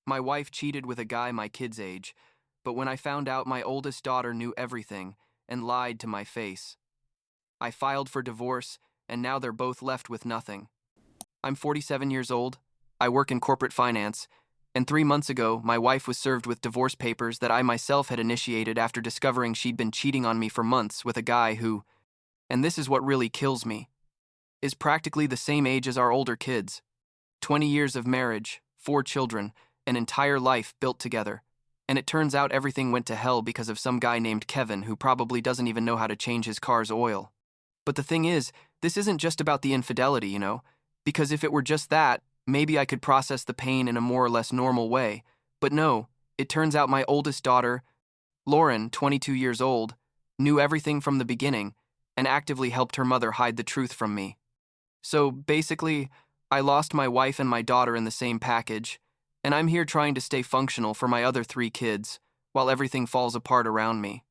My wife cheated with a guy my kid's age, but when I found out my oldest daughter knew everything and lied to my face, I filed for divorce, and now they're both left with nothing. I'm 47 years old, I work in corporate finance, and 3 months ago, my wife was served with divorce papers that I myself had initiated after discovering she'd been cheating on me for months with a guy who, and this is what really kills me, is practically the same age as our older kids. 20 years of marriage, 4 children, an entire life built together. And it turns out everything went to hell because of some guy named Kevin who probably doesn't even know how to change his car's oil. But the thing is, this isn't just about the infidelity, because if it were just that, maybe I could process the pain in a more or less normal way. But no, it turns out my oldest daughter, Lauren, 22 years old, knew everything from the beginning and actively helped her mother hide the truth from me. So basically, I lost my wife and my daughter in the same package, and I'm here trying to stay functional for my other 3 kids while everything falls apart around me.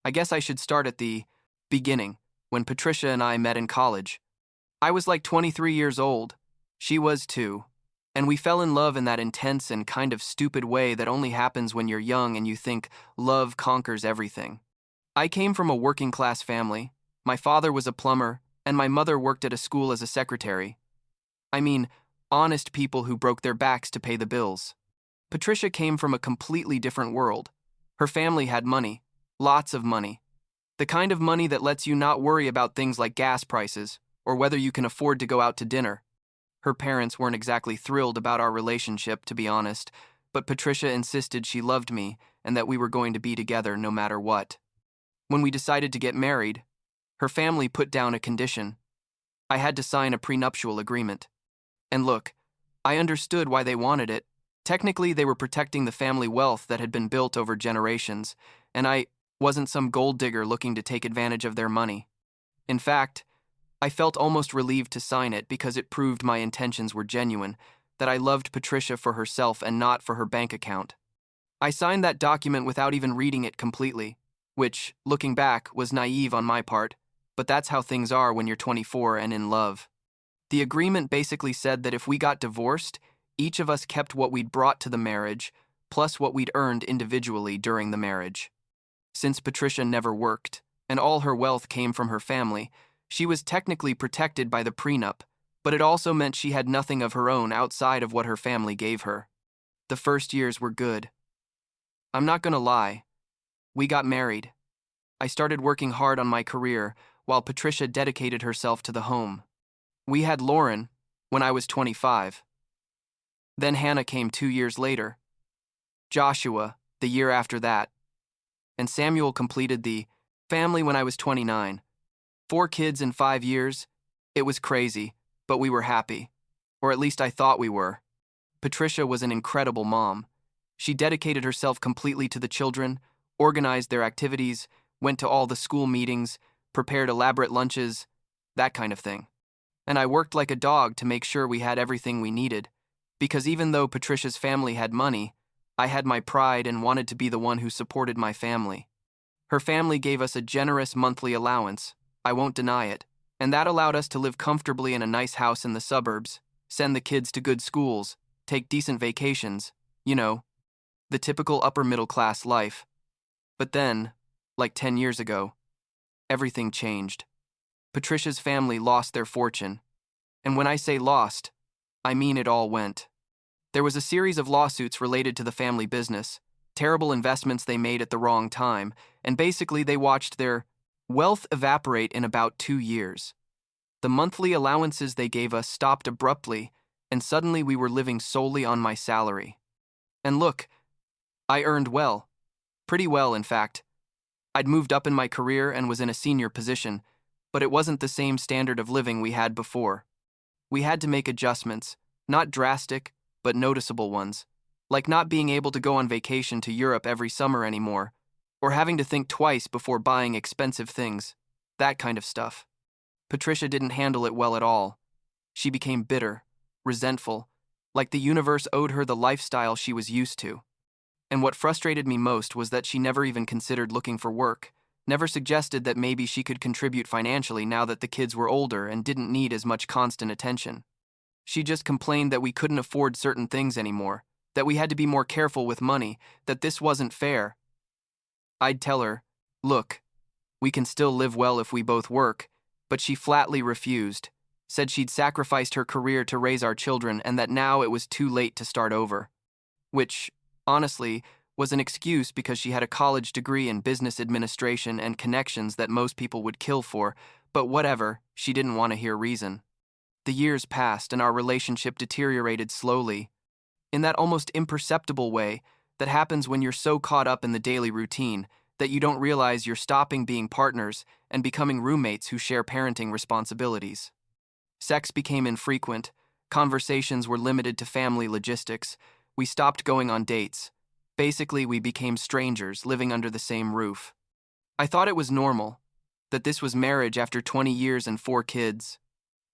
I guess I should start at the beginning, when Patricia and I met in college. I was like 23 years old. She was too. And we fell in love in that intense and kind of stupid way that only happens when you're young and you think love conquers everything. I came from a working class family. My father was a plumber, and my mother worked at a school as a secretary. I mean, honest people who broke their backs to pay the bills. Patricia came from a completely different world. Her family had money, lots of money. The kind of money that lets you not worry about things like gas prices or whether you can afford to go out to dinner. Her parents weren't exactly thrilled about our relationship, to be honest, but Patricia insisted she loved me and that we were going to be together no matter what. When we decided to get married, her family put down a condition. I had to sign a prenuptial agreement. And look, I understood why they wanted it. Technically, they were protecting the family wealth that had been built over generations, and I wasn't some gold digger looking to take advantage of their money. In fact, I felt almost relieved to sign it because it proved my intentions were genuine, that I loved Patricia for herself and not for her bank account. I signed that document without even reading it completely, which, looking back, was naive on my part, but that's how things are when you're 24 and in love. The agreement basically said that if we got divorced, each of us kept what we'd brought to the marriage, plus what we'd earned individually during the marriage. Since Patricia never worked, and all her wealth came from her family, she was technically protected by the prenup, but it also meant she had nothing of her own outside of what her family gave her. The first years were good. I'm not gonna lie. We got married. I started working hard on my career, while Patricia dedicated herself to the home. We had Lauren when I was 25. Then Hannah came 2 years later. Joshua, the year after that. And Samuel completed the family when I was 29. 4 kids in 5 years. It was crazy, but we were happy. Or at least I thought we were. Patricia was an incredible mom. She dedicated herself completely to the children, organized their activities, went to all the school meetings, prepared elaborate lunches, that kind of thing. And I worked like a dog to make sure we had everything we needed, because even though Patricia's family had money, I had my pride and wanted to be the one who supported my family. Her family gave us a generous monthly allowance, I won't deny it, and that allowed us to live comfortably in a nice house in the suburbs, send the kids to good schools, take decent vacations, the typical upper-middle-class life. But then, like 10 years ago, everything changed. Patricia's family lost their fortune. And when I say lost, I mean it all went. There was a series of lawsuits related to the family business, terrible investments they made at the wrong time, and basically they watched their wealth evaporate in about 2 years. The monthly allowances they gave us stopped abruptly, and suddenly we were living solely on my salary. And look, I earned well. Pretty well, in fact. I'd moved up in my career and was in a senior position, but it wasn't the same standard of living we had before. We had to make adjustments, not drastic, but noticeable ones, like not being able to go on vacation to Europe every summer anymore, or having to think twice before buying expensive things, that kind of stuff. Patricia didn't handle it well at all. She became bitter, resentful, like the universe owed her the lifestyle she was used to. And what frustrated me most was that she never even considered looking for work, never suggested that maybe she could contribute financially now that the kids were older and didn't need as much constant attention. She just complained that we couldn't afford certain things anymore, that we had to be more careful with money, that this wasn't fair. I'd tell her, look, we can still live well if we both work, but she flatly refused, said she'd sacrificed her career to raise our children and that now it was too late to start over. Which, honestly, was an excuse because she had a college degree in business administration and connections that most people would kill for, but whatever, she didn't want to hear reason. The years passed and our relationship deteriorated slowly, in that almost imperceptible way that happens when you're so caught up in the daily routine that you don't realize you're stopping being partners and becoming roommates who share parenting responsibilities. Sex became infrequent, conversations were limited to family logistics, we stopped going on dates. Basically, we became strangers living under the same roof. I thought it was normal, that this was marriage after 20 years and 4 kids.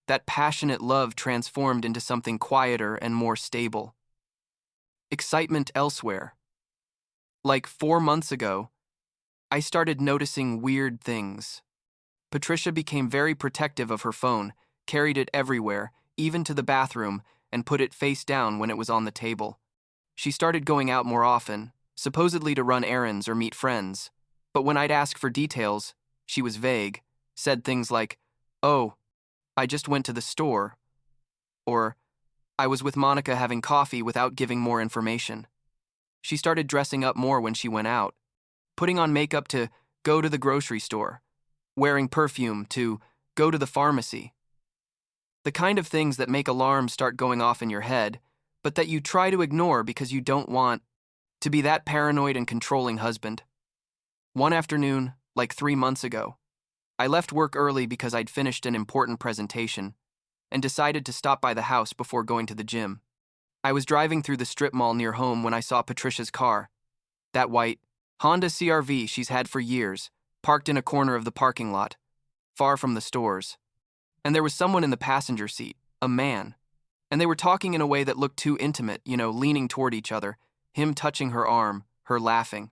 That passionate love transformed into something quieter and more stable. Excitement elsewhere. Like 4 months ago, I started noticing weird things. Patricia became very protective of her phone, carried it everywhere, even to the bathroom, and put it face down when it was on the table. She started going out more often, supposedly to run errands or meet friends, but when I'd ask for details, she was vague, said things like, "Oh, I just went to the store," or "I was with Monica having coffee," without giving more information. She started dressing up more when she went out, putting on makeup to go to the grocery store, wearing perfume to go to the pharmacy. The kind of things that make alarms start going off in your head, but that you try to ignore because you don't want to be that paranoid and controlling husband. One afternoon, like 3 months ago, I left work early because I'd finished an important presentation and decided to stop by the house before going to the gym. I was driving through the strip mall near home when I saw Patricia's car, that white Honda CR-V she's had for years, parked in a corner of the parking lot, far from the stores. And there was someone in the passenger seat, a man. And they were talking in a way that looked too intimate, leaning toward each other, him touching her arm, her laughing.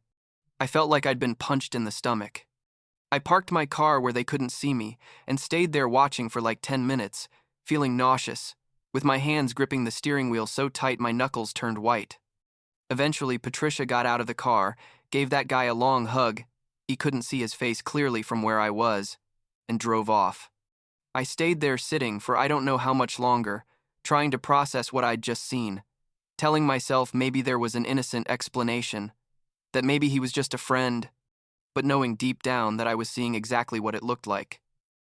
I felt like I'd been punched in the stomach. I parked my car where they couldn't see me and stayed there watching for like 10 minutes, feeling nauseous, with my hands gripping the steering wheel so tight my knuckles turned white. Eventually, Patricia got out of the car, gave that guy a long hug, he couldn't see his face clearly from where I was, and drove off. I stayed there sitting for I don't know how much longer, trying to process what I'd just seen, telling myself maybe there was an innocent explanation, that maybe he was just a friend, but knowing deep down that I was seeing exactly what it looked like.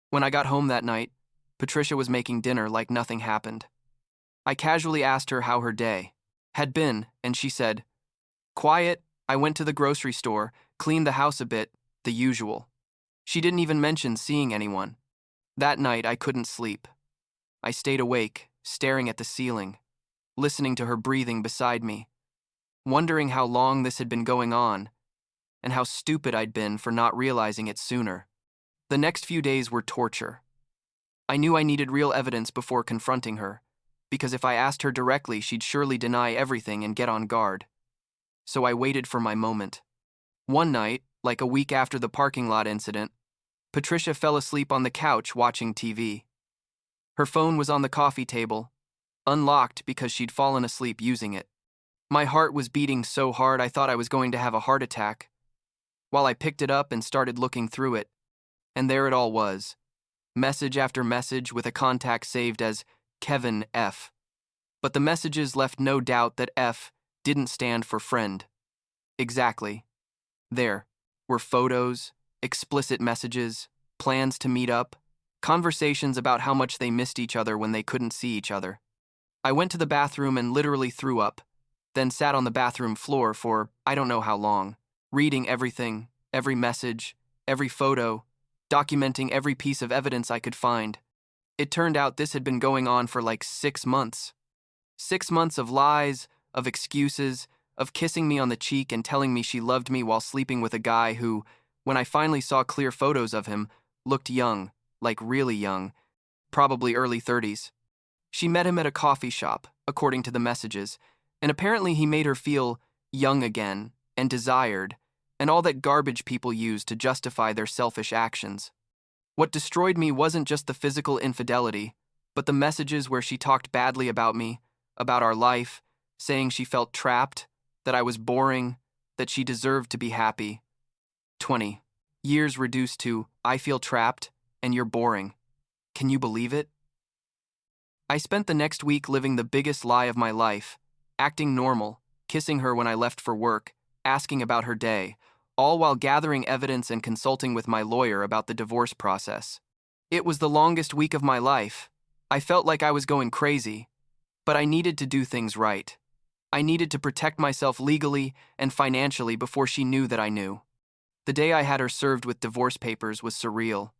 When I got home that night, Patricia was making dinner like nothing happened. I casually asked her how her day had been, and she said, "Quiet, I went to the grocery store, cleaned the house a bit, the usual." She didn't even mention seeing anyone. That night, I couldn't sleep. I stayed awake, staring at the ceiling, listening to her breathing beside me, wondering how long this had been going on, and how stupid I'd been for not realizing it sooner. The next few days were torture. I knew I needed real evidence before confronting her, because if I asked her directly, she'd surely deny everything and get on guard. So I waited for my moment. One night, like a week after the parking lot incident, Patricia fell asleep on the couch watching TV. Her phone was on the coffee table, unlocked because she'd fallen asleep using it. My heart was beating so hard I thought I was going to have a heart attack. While I picked it up and started looking through it, and there it all was. Message after message with a contact saved as Kevin F. But the messages left no doubt that F didn't stand for friend. Exactly. There were photos, explicit messages, plans to meet up, conversations about how much they missed each other when they couldn't see each other. I went to the bathroom and literally threw up, then sat on the bathroom floor for I don't know how long, reading everything, every message, every photo, documenting every piece of evidence I could find. It turned out this had been going on for like 6 months. 6 months of lies, of excuses, of kissing me on the cheek and telling me she loved me while sleeping with a guy who, when I finally saw clear photos of him, looked young, like really young, probably early 30s. She met him at a coffee shop, according to the messages, and apparently he made her feel young again and desired, and all that garbage people use to justify their selfish actions. What destroyed me wasn't just the physical infidelity, but the messages where she talked badly about me, about our life, saying she felt trapped, that I was boring, that she deserved to be happy. 20 years reduced to, I feel trapped, and you're boring. Can you believe it? I spent the next week living the biggest lie of my life, acting normal, kissing her when I left for work, asking about her day, all while gathering evidence and consulting with my lawyer about the divorce process. It was the longest week of my life. I felt like I was going crazy, but I needed to do things right. I needed to protect myself legally and financially before she knew that I knew. The day I had her served with divorce papers was surreal.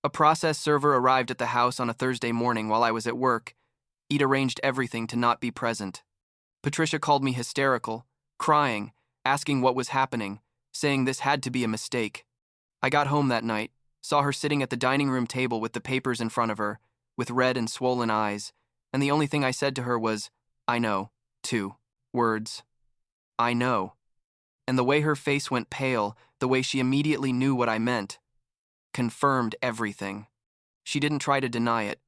A process server arrived at the house on a Thursday morning while I was at work. He'd arranged everything to not be present. Patricia called me hysterical, crying, asking what was happening, saying this had to be a mistake. I got home that night, saw her sitting at the dining room table with the papers in front of her, with red and swollen eyes, and the only thing I said to her was, I know, 2 words. I know. And the way her face went pale, the way she immediately knew what I meant, confirmed everything. She didn't try to deny it,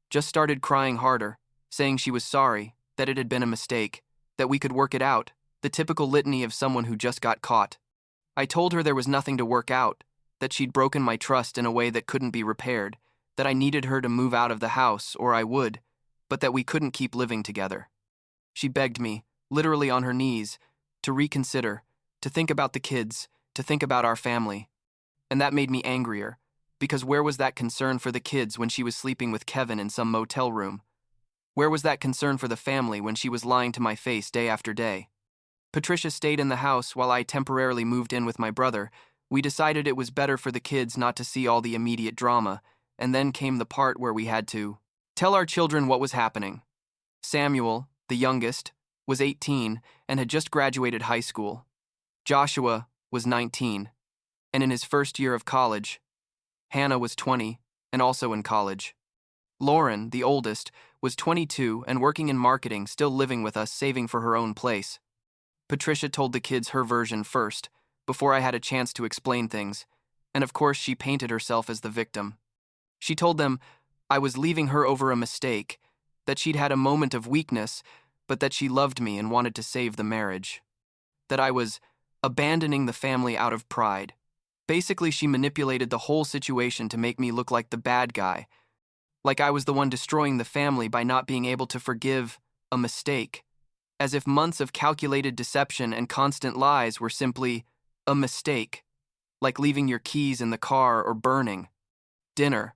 just started crying harder, saying she was sorry, that it had been a mistake, that we could work it out, the typical litany of someone who just got caught. I told her there was nothing to work out, that she'd broken my trust in a way that couldn't be repaired, that I needed her to move out of the house, or I would, but that we couldn't keep living together. She begged me, literally on her knees, to reconsider, to think about the kids, to think about our family. And that made me angrier, because where was that concern for the kids when she was sleeping with Kevin in some motel room? Where was that concern for the family when she was lying to my face day after day? Patricia stayed in the house while I temporarily moved in with my brother. We decided it was better for the kids not to see all the immediate drama, and then came the part where we had to tell our children what was happening. Samuel, the youngest, was 18 and had just graduated high school. Joshua was 19 and in his first year of college. Hannah was 20 and also in college. Lauren, the oldest, was 22 and working in marketing, still living with us, saving for her own place. Patricia told the kids her version first, before I had a chance to explain things, and of course she painted herself as the victim. She told them I was leaving her over a mistake, that she'd had a moment of weakness, but that she loved me and wanted to save the marriage. That I was abandoning the family out of pride. Basically, she manipulated the whole situation to make me look like the bad guy, like I was the one destroying the family by not being able to forgive a mistake, as if months of calculated deception and constant lies were simply a mistake, like leaving your keys in the car or burning dinner.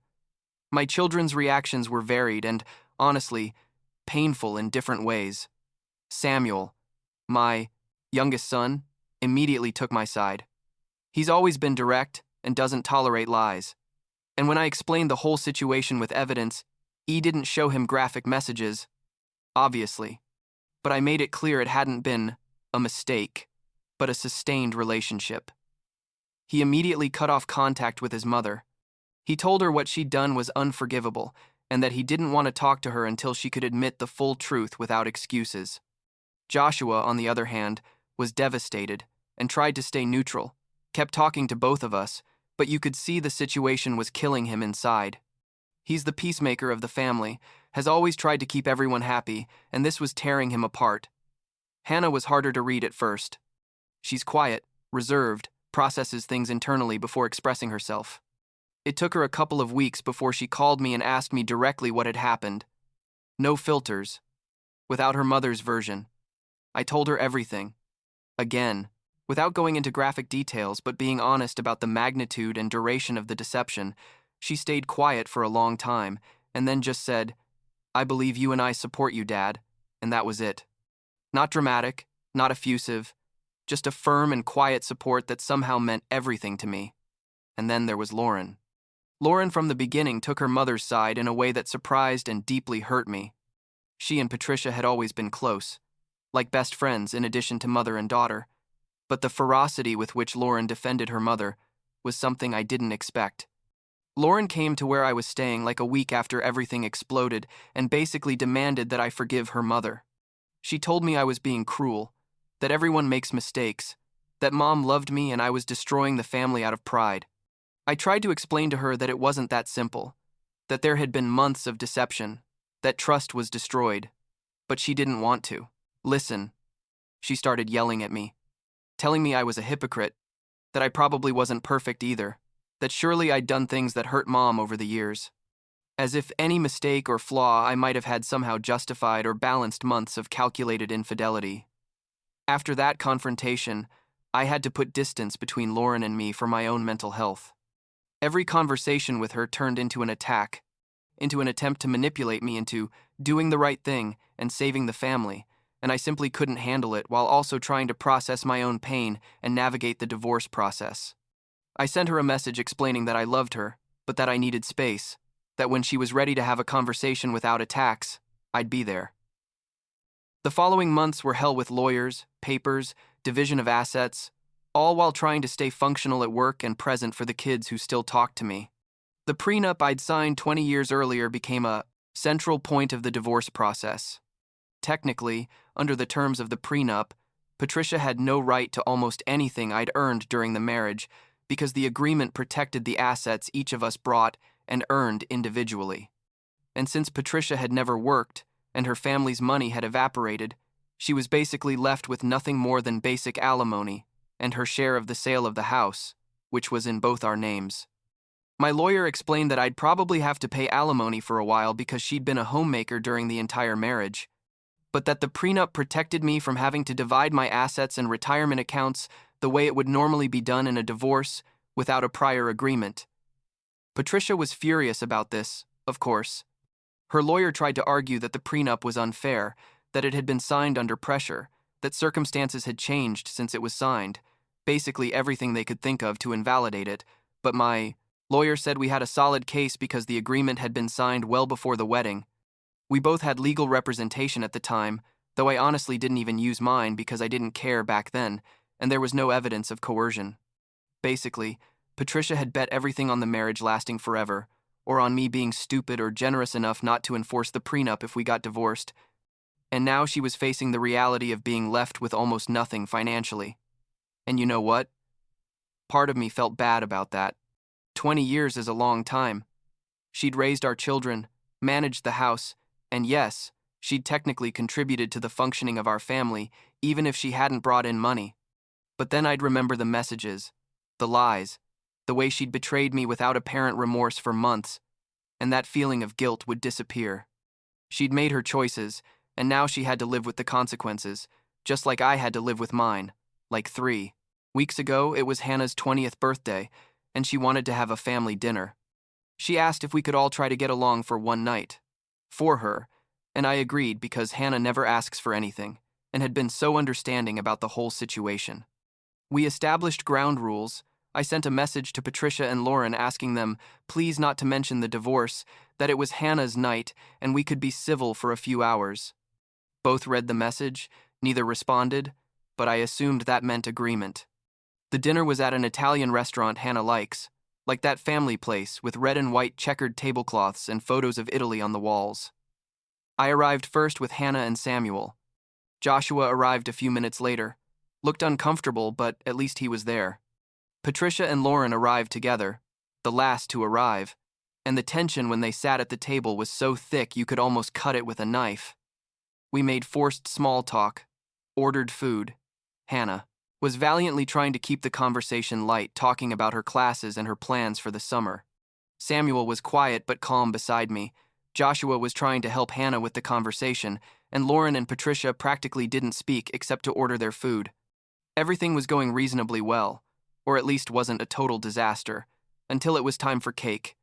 My children's reactions were varied and, honestly, painful in different ways. Samuel, my youngest son, immediately took my side. He's always been direct and doesn't tolerate lies. And when I explained the whole situation with evidence, E didn't show him graphic messages, obviously, but I made it clear it hadn't been a mistake, but a sustained relationship. He immediately cut off contact with his mother. He told her what she'd done was unforgivable and that he didn't want to talk to her until she could admit the full truth without excuses. Joshua, on the other hand, was devastated and tried to stay neutral, kept talking to both of us, but you could see the situation was killing him inside. He's the peacemaker of the family, has always tried to keep everyone happy, and this was tearing him apart. Hannah was harder to read at first. She's quiet, reserved, processes things internally before expressing herself. It took her a couple of weeks before she called me and asked me directly what had happened. No filters. Without her mother's version. I told her everything. Again, without going into graphic details but being honest about the magnitude and duration of the deception. She stayed quiet for a long time and then just said, I believe you and I support you, Dad, and that was it. Not dramatic, not effusive, just a firm and quiet support that somehow meant everything to me. And then there was Lauren. Lauren from the beginning took her mother's side in a way that surprised and deeply hurt me. She and Patricia had always been close, like best friends in addition to mother and daughter, but the ferocity with which Lauren defended her mother was something I didn't expect. Lauren came to where I was staying like a week after everything exploded and basically demanded that I forgive her mother. She told me I was being cruel, that everyone makes mistakes, that Mom loved me and I was destroying the family out of pride. I tried to explain to her that it wasn't that simple, that there had been months of deception, that trust was destroyed, but she didn't want to. Listen, she started yelling at me, telling me I was a hypocrite, that I probably wasn't perfect either, that surely I'd done things that hurt Mom over the years. As if any mistake or flaw I might have had somehow justified or balanced months of calculated infidelity. After that confrontation, I had to put distance between Lauren and me for my own mental health. Every conversation with her turned into an attack, into an attempt to manipulate me into doing the right thing and saving the family, and I simply couldn't handle it while also trying to process my own pain and navigate the divorce process. I sent her a message explaining that I loved her, but that I needed space, that when she was ready to have a conversation without attacks, I'd be there. The following months were hell with lawyers, papers, division of assets, all while trying to stay functional at work and present for the kids who still talked to me. The prenup I'd signed 20 years earlier became a central point of the divorce process. Technically, under the terms of the prenup, Patricia had no right to almost anything I'd earned during the marriage because the agreement protected the assets each of us brought and earned individually. And since Patricia had never worked and her family's money had evaporated, she was basically left with nothing more than basic alimony and her share of the sale of the house, which was in both our names. My lawyer explained that I'd probably have to pay alimony for a while because she'd been a homemaker during the entire marriage, but that the prenup protected me from having to divide my assets and retirement accounts the way it would normally be done in a divorce without a prior agreement. Patricia was furious about this, of course. Her lawyer tried to argue that the prenup was unfair, that it had been signed under pressure, that circumstances had changed since it was signed, basically everything they could think of to invalidate it, but my lawyer said we had a solid case because the agreement had been signed well before the wedding. We both had legal representation at the time, though I honestly didn't even use mine because I didn't care back then, and there was no evidence of coercion. Basically, Patricia had bet everything on the marriage lasting forever, or on me being stupid or generous enough not to enforce the prenup if we got divorced, and now she was facing the reality of being left with almost nothing financially. And you know what? Part of me felt bad about that. 20 years is a long time. She'd raised our children, managed the house, and yes, she'd technically contributed to the functioning of our family, even if she hadn't brought in money. But then I'd remember the messages, the lies, the way she'd betrayed me without apparent remorse for months, and that feeling of guilt would disappear. She'd made her choices, and now she had to live with the consequences, just like I had to live with mine, like 3 weeks ago. It was Hannah's 20th birthday, and she wanted to have a family dinner. She asked if we could all try to get along for one night. For her, and I agreed because Hannah never asks for anything, and had been so understanding about the whole situation. We established ground rules. I sent a message to Patricia and Lauren asking them please not to mention the divorce, that it was Hannah's night, and we could be civil for a few hours. Both read the message, neither responded, but I assumed that meant agreement. The dinner was at an Italian restaurant Hannah likes, like that family place with red and white checkered tablecloths and photos of Italy on the walls. I arrived first with Hannah and Samuel. Joshua arrived a few minutes later, looked uncomfortable, but at least he was there. Patricia and Lauren arrived together, the last to arrive, and the tension when they sat at the table was so thick you could almost cut it with a knife. We made forced small talk, ordered food. Hannah was valiantly trying to keep the conversation light, talking about her classes and her plans for the summer. Samuel was quiet but calm beside me. Joshua was trying to help Hannah with the conversation, and Lauren and Patricia practically didn't speak except to order their food. Everything was going reasonably well, or at least wasn't a total disaster, until it was time for cake.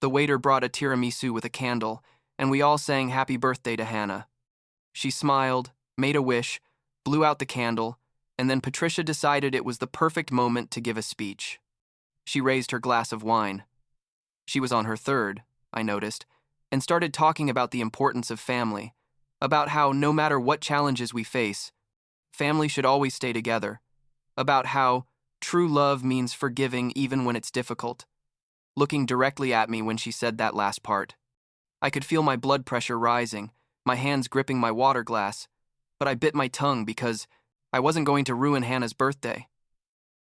The waiter brought a tiramisu with a candle, and we all sang happy birthday to Hannah. She smiled, made a wish, blew out the candle, and then Patricia decided it was the perfect moment to give a speech. She raised her glass of wine. She was on her third, I noticed, and started talking about the importance of family, about how no matter what challenges we face, family should always stay together, about how true love means forgiving even when it's difficult. Looking directly at me when she said that last part, I could feel my blood pressure rising, my hands gripping my water glass, but I bit my tongue because I wasn't going to ruin Hannah's birthday.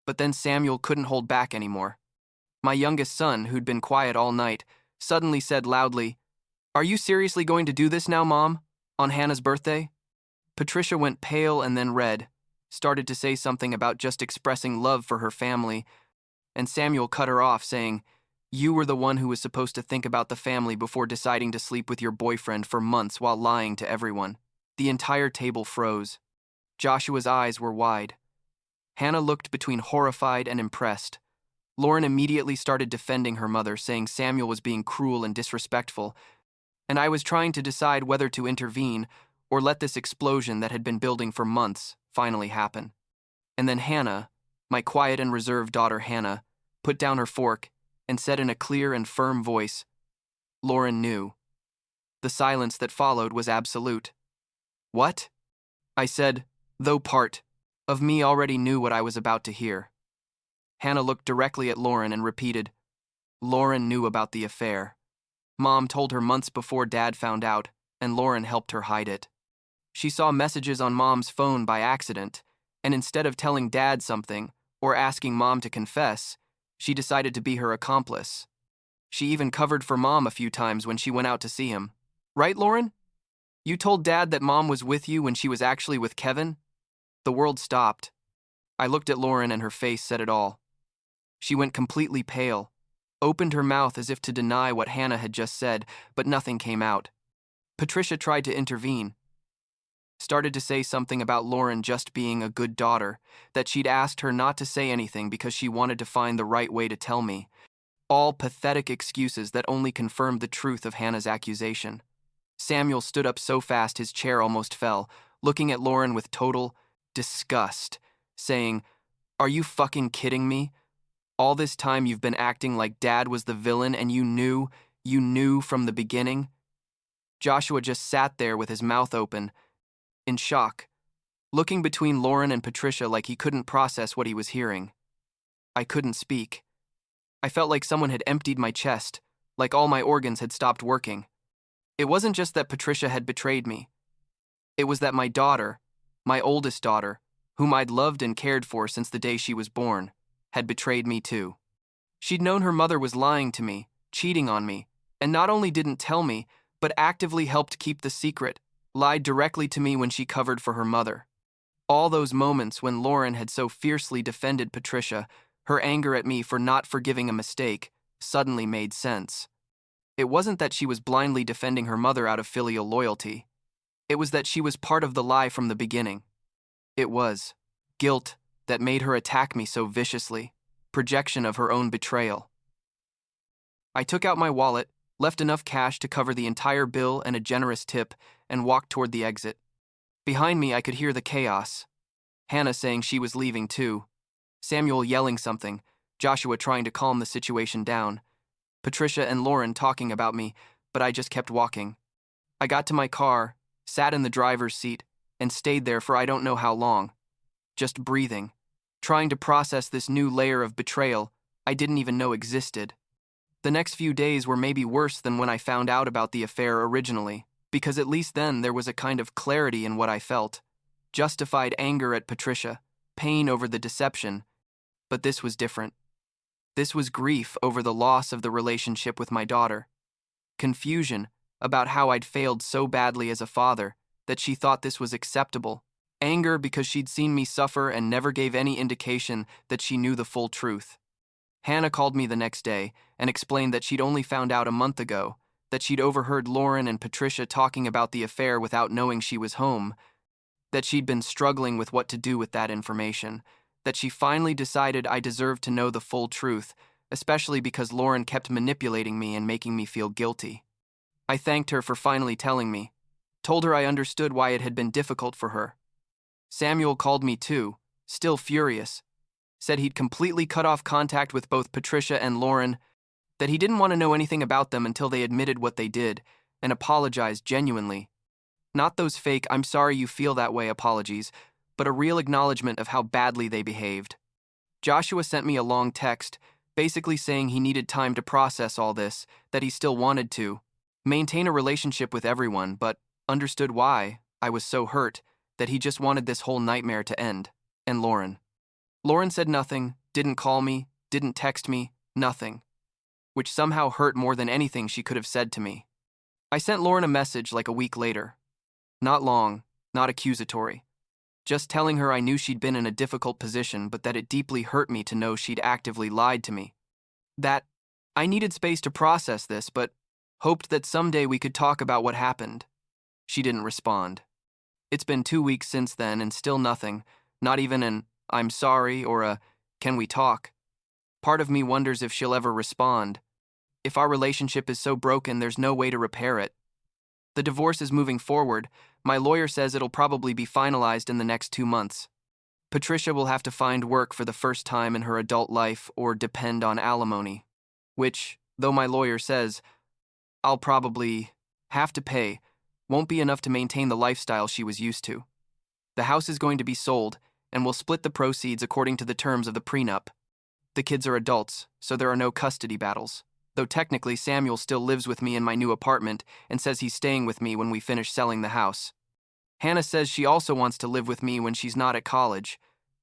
But then Samuel couldn't hold back anymore. My youngest son, who'd been quiet all night, suddenly said loudly, "Are you seriously going to do this now, Mom? On Hannah's birthday?" Patricia went pale and then red, started to say something about just expressing love for her family, and Samuel cut her off, saying, "You were the one who was supposed to think about the family before deciding to sleep with your boyfriend for months while lying to everyone." The entire table froze. Joshua's eyes were wide. Hannah looked between horrified and impressed. Lauren immediately started defending her mother, saying Samuel was being cruel and disrespectful, and I was trying to decide whether to intervene or let this explosion that had been building for months finally happen. And then Hannah, my quiet and reserved daughter Hannah, put down her fork and said in a clear and firm voice, "Lauren knew." The silence that followed was absolute. "What?" I said, though part of me already knew what I was about to hear. Hannah looked directly at Lauren and repeated, "Lauren knew about the affair. Mom told her months before Dad found out, and Lauren helped her hide it. She saw messages on Mom's phone by accident, and instead of telling Dad something or asking Mom to confess, she decided to be her accomplice. She even covered for Mom a few times when she went out to see him. Right, Lauren? You told Dad that Mom was with you when she was actually with Kevin?" The world stopped. I looked at Lauren and her face said it all. She went completely pale, opened her mouth as if to deny what Hannah had just said, but nothing came out. Patricia tried to intervene, started to say something about Lauren just being a good daughter, that she'd asked her not to say anything because she wanted to find the right way to tell me. All pathetic excuses that only confirmed the truth of Hannah's accusation. Samuel stood up so fast his chair almost fell, looking at Lauren with total disgust, saying, "Are you fucking kidding me? All this time you've been acting like Dad was the villain and you knew from the beginning?" Joshua just sat there with his mouth open, in shock, looking between Lauren and Patricia like he couldn't process what he was hearing. I couldn't speak. I felt like someone had emptied my chest, like all my organs had stopped working. It wasn't just that Patricia had betrayed me. It was that my daughter, my oldest daughter, whom I'd loved and cared for since the day she was born, had betrayed me too. She'd known her mother was lying to me, cheating on me, and not only didn't tell me, but actively helped keep the secret, lied directly to me when she covered for her mother. All those moments when Lauren had so fiercely defended Patricia, her anger at me for not forgiving a mistake, suddenly made sense. It wasn't that she was blindly defending her mother out of filial loyalty. It was that she was part of the lie from the beginning. It was guilt that made her attack me so viciously, projection of her own betrayal. I took out my wallet, left enough cash to cover the entire bill and a generous tip, and walked toward the exit. Behind me, I could hear the chaos. Hannah saying she was leaving too. Samuel yelling something, Joshua trying to calm the situation down. Patricia and Lauren talking about me, but I just kept walking. I got to my car, sat in the driver's seat, and stayed there for I don't know how long. Just breathing, trying to process this new layer of betrayal I didn't even know existed. The next few days were maybe worse than when I found out about the affair originally, because at least then there was a kind of clarity in what I felt. Justified anger at Patricia, pain over the deception, but this was different. This was grief over the loss of the relationship with my daughter. Confusion about how I'd failed so badly as a father that she thought this was acceptable. Anger because she'd seen me suffer and never gave any indication that she knew the full truth. Hannah called me the next day and explained that she'd only found out a month ago, that she'd overheard Lauren and Patricia talking about the affair without knowing she was home, that she'd been struggling with what to do with that information, that she finally decided I deserved to know the full truth, especially because Lauren kept manipulating me and making me feel guilty. I thanked her for finally telling me, told her I understood why it had been difficult for her. Samuel called me too, still furious, said he'd completely cut off contact with both Patricia and Lauren, that he didn't want to know anything about them until they admitted what they did, and apologized genuinely. Not those fake "I'm sorry you feel that way" apologies, but a real acknowledgement of how badly they behaved. Joshua sent me a long text, basically saying he needed time to process all this, that he still wanted to maintain a relationship with everyone, but understood why I was so hurt, that he just wanted this whole nightmare to end. And Lauren. Lauren said nothing, didn't call me, didn't text me, nothing, which somehow hurt more than anything she could have said to me. I sent Lauren a message like a week later. Not long, not accusatory. Just telling her I knew she'd been in a difficult position, but that it deeply hurt me to know she'd actively lied to me. That I needed space to process this, but hoped that someday we could talk about what happened. She didn't respond. It's been 2 weeks since then and still nothing, not even an "I'm sorry" or a "can we talk?" Part of me wonders if she'll ever respond. If our relationship is so broken, there's no way to repair it. The divorce is moving forward. My lawyer says it'll probably be finalized in the next 2 months. Patricia will have to find work for the first time in her adult life or depend on alimony, which, though my lawyer says I'll probably have to pay, won't be enough to maintain the lifestyle she was used to. The house is going to be sold, and we'll split the proceeds according to the terms of the prenup. The kids are adults, so there are no custody battles, though technically Samuel still lives with me in my new apartment and says he's staying with me when we finish selling the house. Hannah says she also wants to live with me when she's not at college.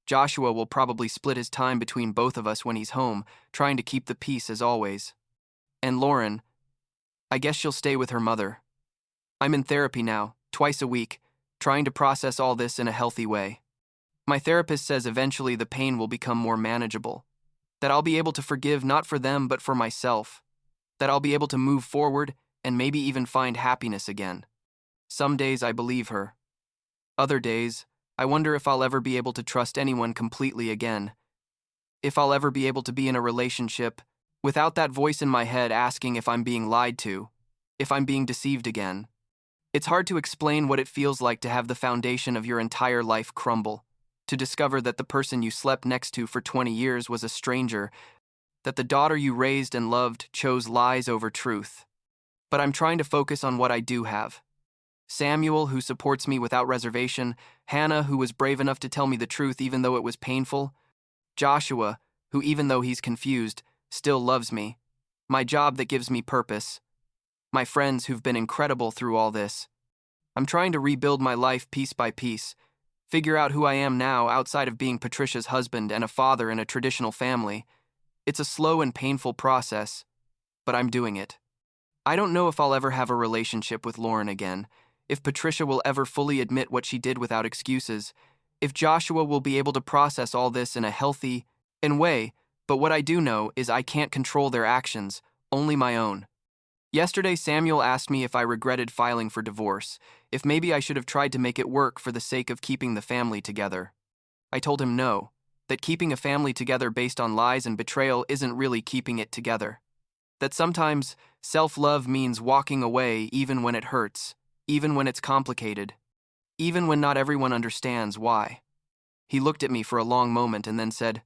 Joshua will probably split his time between both of us when he's home, trying to keep the peace as always. And Lauren, I guess she'll stay with her mother. I'm in therapy now, twice a week, trying to process all this in a healthy way. My therapist says eventually the pain will become more manageable, that I'll be able to forgive not for them but for myself, that I'll be able to move forward and maybe even find happiness again. Some days I believe her. Other days, I wonder if I'll ever be able to trust anyone completely again. If I'll ever be able to be in a relationship without that voice in my head asking if I'm being lied to, if I'm being deceived again. It's hard to explain what it feels like to have the foundation of your entire life crumble, to discover that the person you slept next to for 20 years was a stranger, that the daughter you raised and loved chose lies over truth. But I'm trying to focus on what I do have. Samuel, who supports me without reservation, Hannah, who was brave enough to tell me the truth even though it was painful, Joshua, who even though he's confused, still loves me, my job that gives me purpose, my friends who've been incredible through all this. I'm trying to rebuild my life piece by piece, figure out who I am now outside of being Patricia's husband and a father in a traditional family. It's a slow and painful process, but I'm doing it. I don't know if I'll ever have a relationship with Lauren again, if Patricia will ever fully admit what she did without excuses, if Joshua will be able to process all this in a healthy way, but what I do know is I can't control their actions, only my own. Yesterday, Samuel asked me if I regretted filing for divorce, if maybe I should have tried to make it work for the sake of keeping the family together. I told him no, that keeping a family together based on lies and betrayal isn't really keeping it together. That sometimes self-love means walking away even when it hurts, even when it's complicated, even when not everyone understands why. He looked at me for a long moment and then said,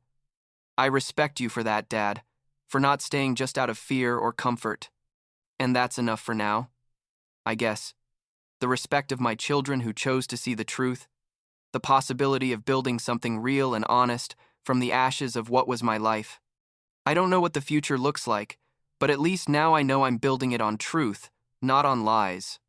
"I respect you for that, Dad, for not staying just out of fear or comfort. And that's enough for now, I guess. The respect of my children who chose to see the truth, the possibility of building something real and honest from the ashes of what was my life. I don't know what the future looks like, but at least now I know I'm building it on truth, not on lies."